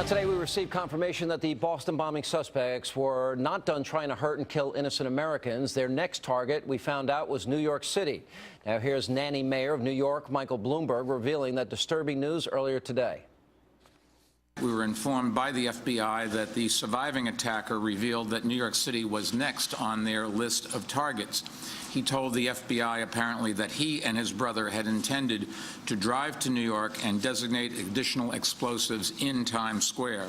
Now, today we received confirmation that the Boston bombing suspects were not done trying to hurt and kill innocent Americans. Their next target, we found out, was New York City. Now, here's Nanny Mayor of New York, Michael Bloomberg, revealing that disturbing news earlier today. We were informed by the FBI that the surviving attacker revealed that New York City was next on their list of targets. He told the FBI apparently that he and his brother had intended to drive to New York and designate additional explosives in Times Square.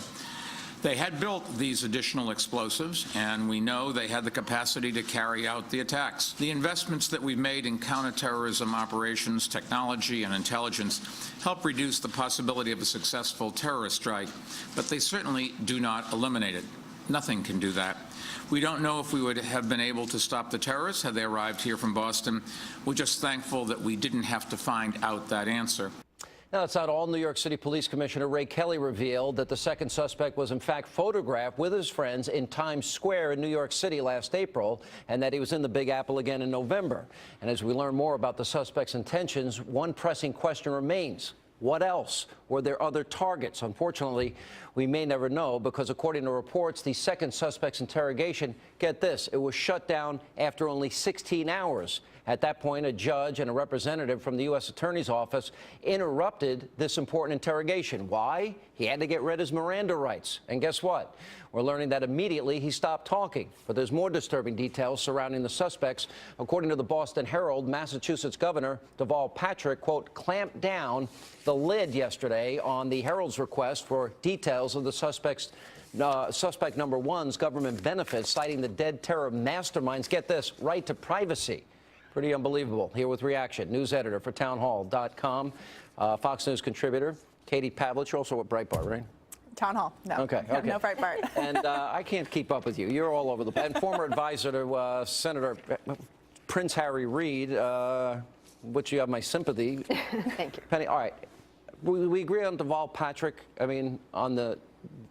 They had built these additional explosives, and we know they had the capacity to carry out the attacks. The investments that we've made in counterterrorism operations, technology, and intelligence help reduce the possibility of a successful terrorist strike, but they certainly do not eliminate it. Nothing can do that. We don't know if we would have been able to stop the terrorists had they arrived here from Boston. We're just thankful that we didn't have to find out that answer. Now, that's not all. New York City Police Commissioner Ray Kelly revealed that the second suspect was in fact photographed with his friends in Times Square in New York City last April, and that he was in the Big Apple again in November. And as we learn more about the suspect's intentions, one pressing question remains. What else? Were there other targets? Unfortunately, we may never know, because according to reports, the second suspect's interrogation, get this, it was shut down after only 16 hours. At that point, a judge and a representative from the U.S. Attorney's Office interrupted this important interrogation. Why? He had to get rid of his Miranda rights. And guess what? We're learning that immediately he stopped talking. But there's more disturbing details surrounding the suspects. According to the Boston Herald, Massachusetts Governor Deval Patrick, quote, clamped down the lid yesterday on the Herald's request for details of the suspect number one's government benefits, citing the dead terror mastermind's, get this, right to privacy. Pretty unbelievable. Here with reaction, news editor for townhall.com, Fox News contributor, Katie Pavlich, also at Breitbart, right? Town Hall, no. Okay. No Breitbart. And I can't keep up with you. You're all over the place. And former advisor to Senator Prince Harry Reid, which you have my sympathy. Thank you. Penny, all right. We agree on Deval Patrick, I mean, on the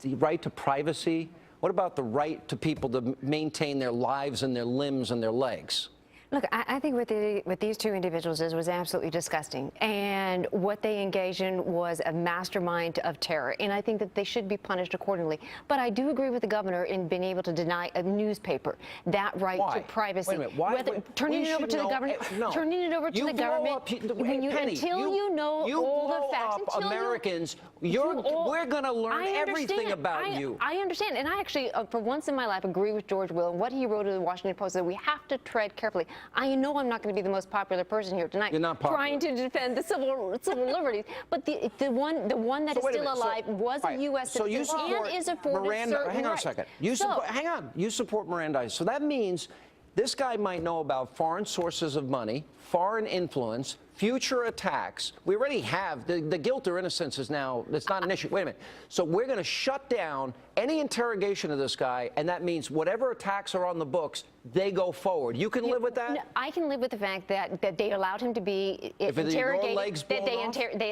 right to privacy. What about the right to people to maintain their lives and their limbs and their legs? Look, I think what these two individuals was absolutely disgusting. And what they engaged in was a mastermind of terror. And I think that they should be punished accordingly. But I do agree with the governor in being able to deny a newspaper that right to privacy. Wait a minute. Why? Turning it over to the government. No. Turning it over to the government. Penny, until you know all the facts. Until Americans, we're going to learn everything about you. I understand. And I actually, for once in my life, agree with George Will and what he wrote in the Washington Post, that we have to tread carefully. I know I'm not going to be the most popular person here tonight. You're not popular. Trying to defend the civil liberties, but the one that is still alive was a U.S. citizen and is afforded Miranda. certain Hang on a rights. second. Hang on. You support Mirandizing. So that means this guy might know about foreign sources of money, foreign influence, future attacks. We already have the guilt or innocence is now, it's not an issue. Wait a minute. So we're going to shut down any interrogation of this guy, and that means whatever attacks are on the books, they go forward. You can live with that? No, I can live with the fact that they allowed him to be interrogated.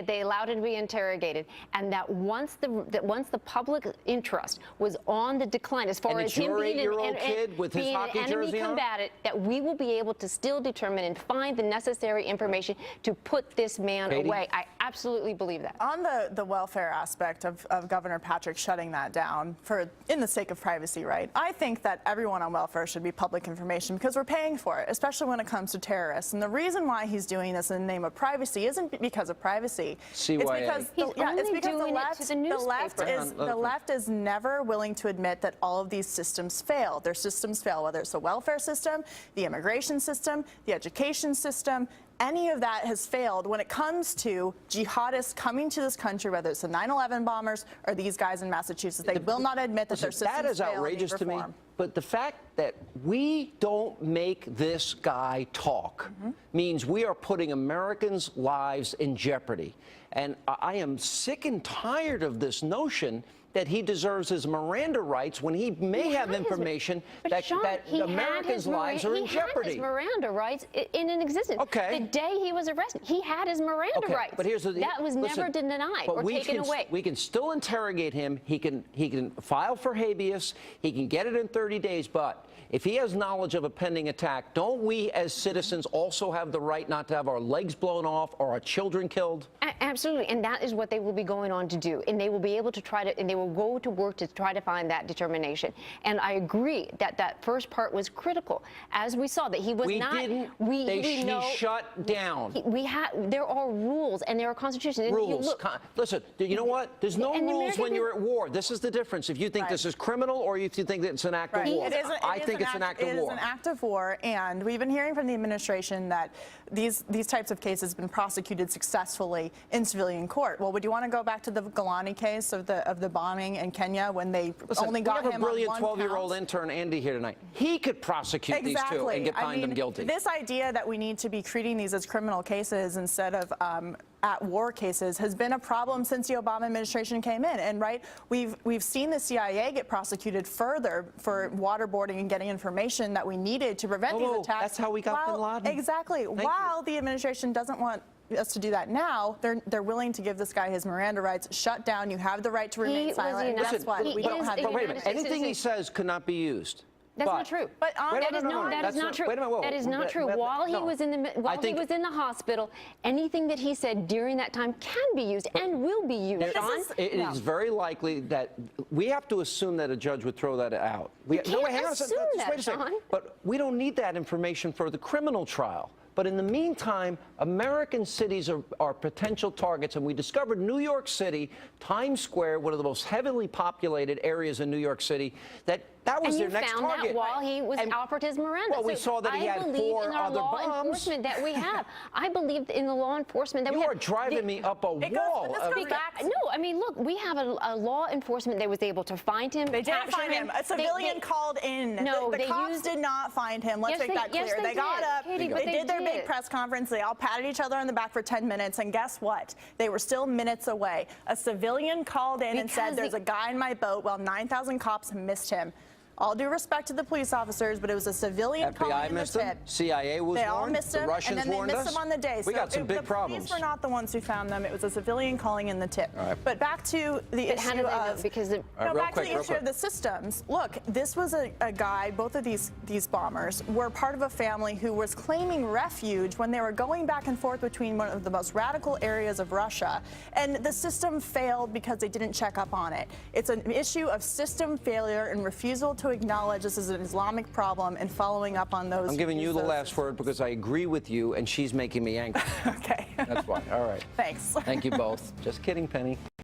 They allowed him to be interrogated, and that once the public interest was on the decline, as far as him being an enemy combatant, that we will be able to still determine and find the necessary information to put this man away. I absolutely believe that. On the welfare aspect of Governor Patrick shutting that down in the sake of privacy, right? I think that everyone on welfare should be public information because we're paying for it, especially when it comes to terrorists. And the reason why he's doing this in the name of privacy isn't because of privacy. CYA. It's because the left is never willing to admit that all of these systems fail. Their systems fail, whether it's the welfare system, the immigration system, the education system. Any of that has failed when it comes to jihadists coming to this country, whether it's the 9/11 bombers or these guys in Massachusetts. They will not admit that their systems fail. That is outrageous to me. But the fact that we don't make this guy talk means we are putting Americans' lives in jeopardy. And I am sick and tired of this notion that he deserves his Miranda rights when he may have information that Americans' lives are in jeopardy. He had his Miranda rights in existence. Okay. The day he was arrested, he had his Miranda rights. But here's that was never denied or taken away. We can still interrogate him. He can file for habeas. He can get it in 30 days. But if he has knowledge of a pending attack, don't we as citizens also have the right not to have our legs blown off or our children killed? Absolutely, and that is what they will be going on to do, and they will be able to try to, and they will go to work to try to find that determination. And I agree that that first part was critical, as we saw that he was We not. didn't. He shut down. There are rules and there are constitutions. And Rules. Listen, you know what? There's no rules when you're at war. This is the difference. If you think this is criminal or if you think that it's an act of war. I think it's an act of war. It is an act of war, and we've been hearing from the administration that these types of cases have been prosecuted successfully in civilian court. Well, would you want to go back to the Galani case of the bombing in Kenya when they only got him on one count? We have a brilliant 12-year-old intern, Andy, here tonight. He could prosecute these two and find them guilty. This idea that we need to be treating these as criminal cases instead of at-war cases has been a problem since the Obama administration came in. And we've seen the CIA get prosecuted further for waterboarding and getting information that we needed to prevent these attacks. That's how we got bin Laden. Exactly. While the administration doesn't want us to do that now, they're willing to give this guy his Miranda rights, shut down. You have the right to remain silent. And guess what? We don't have that. But wait a minute. Anything he says could not be used. That's not true. But that is not true. That is not true. While he was in the hospital, anything that he said during that time can be used and will be used. Sean, it is very likely that we have to assume that a judge would throw that out. Hang on a second. Wait a second. But we don't need that information for the criminal trial. But in the meantime, American cities are potential targets, and we discovered New York City, Times Square, one of the most heavily populated areas in New York City, that was their next target. And you found that while he was offered his Miranda. Well, we saw that he had 4 other bombs. I believe in our law enforcement that we have. I believe in the law enforcement that we have. You are driving me up a wall. No, I mean, look, we have a law enforcement that was able to find him. They didn't find him. A civilian called in. No, the cops did not find him. Let's make that clear. Yes, they got up. Katie, they did their big press conference. They all patted each other on the back for 10 minutes. And guess what? They were still minutes away. A civilian called in and said, there's a guy in my boat. Well, 9,000 cops missed him. All due respect to the police officers, but it was a civilian calling in the tip. CIA was warned. They all missed him, the Russians and then warned they missed us. him on the day. We got some big problems. The police were not the ones who found them. It was a civilian calling in the tip. Right. But back to the issue of the systems. Look, this was a guy. Both of these bombers were part of a family who was claiming refuge when they were going back and forth between one of the most radical areas of Russia, and the system failed because they didn't check up on it. It's an issue of system failure and refusal to acknowledge this is an Islamic problem and following up on those. I'm giving you the last word because I agree with you, and she's making me angry. Okay. That's why. All right. Thanks. Thank you both. Just kidding, Penny.